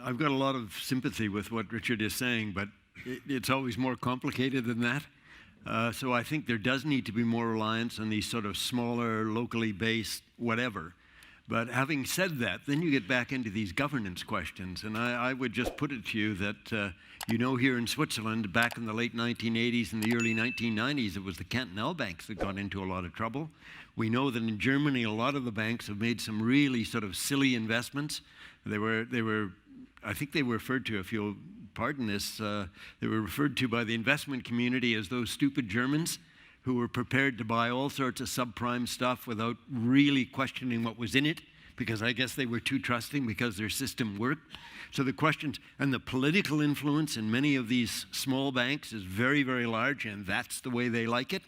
I've got a lot of sympathy with what Richard is saying, but it's always more complicated than that. So I think there does need to be more reliance on these sort of smaller, locally based whatever. But having said that, then you get back into these governance questions. And I would just put it to you that, here in Switzerland, back in the late 1980s and the early 1990s, it was the cantonal banks that got into a lot of trouble. We know that in Germany, a lot of the banks have made some really sort of silly investments. They were, I think they were referred to, if you'll pardon this, they were referred to by the investment community as those stupid Germans who were prepared to buy all sorts of subprime stuff without really questioning what was in it, because I guess they were too trusting because their system worked. So the questions, and the political influence in many of these small banks is very, very large, and that's the way they like it.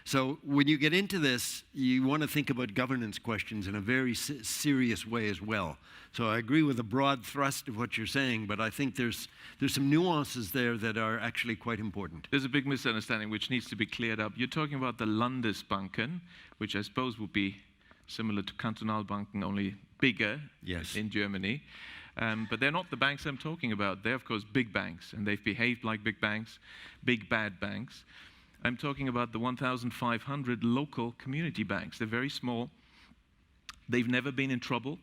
So when you get into this, you want to think about governance questions in a very serious way as well. So I agree with the broad thrust of what you're saying, but I think there's some nuances there that are actually quite important. There's a big misunderstanding which needs to be cleared up. You're talking about the Landesbanken, which I suppose would be similar to Kantonalbanken, only bigger in Germany. But they're not the banks I'm talking about. They're, of course, big banks, and they've behaved like big banks, big bad banks. I'm talking about the 1,500 local community banks. They're very small. They've never been in trouble.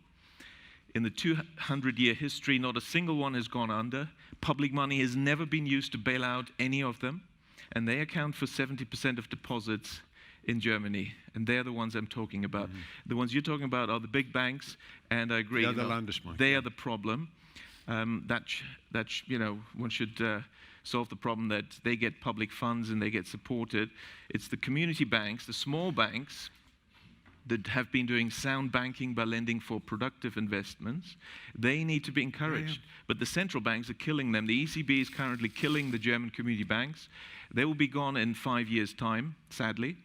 In the 200-year history, not a single one has gone under. Public money has never been used to bail out any of them. And they account for 70% of deposits in Germany. And they're the ones I'm talking about. The ones you're talking about are the big banks, and I agree. They are the problem. One should solve the problem that they get public funds and they get supported. It's the community banks, the small banks, that have been doing sound banking by lending for productive investments. They need to be encouraged. But the central banks are killing them. The ECB is currently killing the German community banks. They will be gone in 5 years' time, sadly,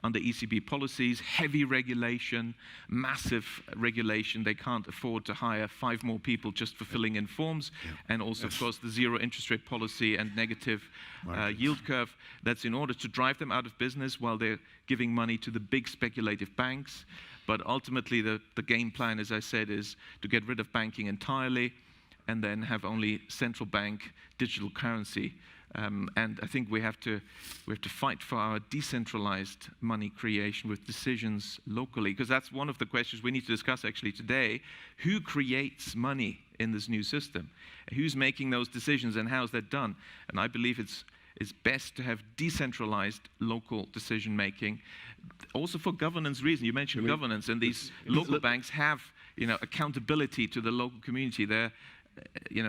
under ECB policies, heavy regulation, massive regulation. They can't afford to hire 5 more people just for filling in forms. And also, of course, the zero interest rate policy and negative yield curve. That's in order to drive them out of business while they're giving money to the big speculative banks. But ultimately, the game plan, as I said, is to get rid of banking entirely and then have only central bank digital currency. And I think we have to fight for our decentralized money creation with decisions locally, because that's one of the questions we need to discuss actually today. Who creates money in this new system? Who's making those decisions, and how is that done? And I believe it's best to have decentralized local decision making, also for governance reasons. You mentioned governance, and these local banks have accountability to the local community. They're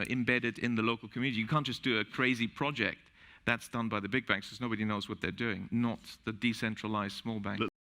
embedded in the local community. You can't just do a crazy project. That's done by the big banks because nobody knows what they're doing, not the decentralized small banks.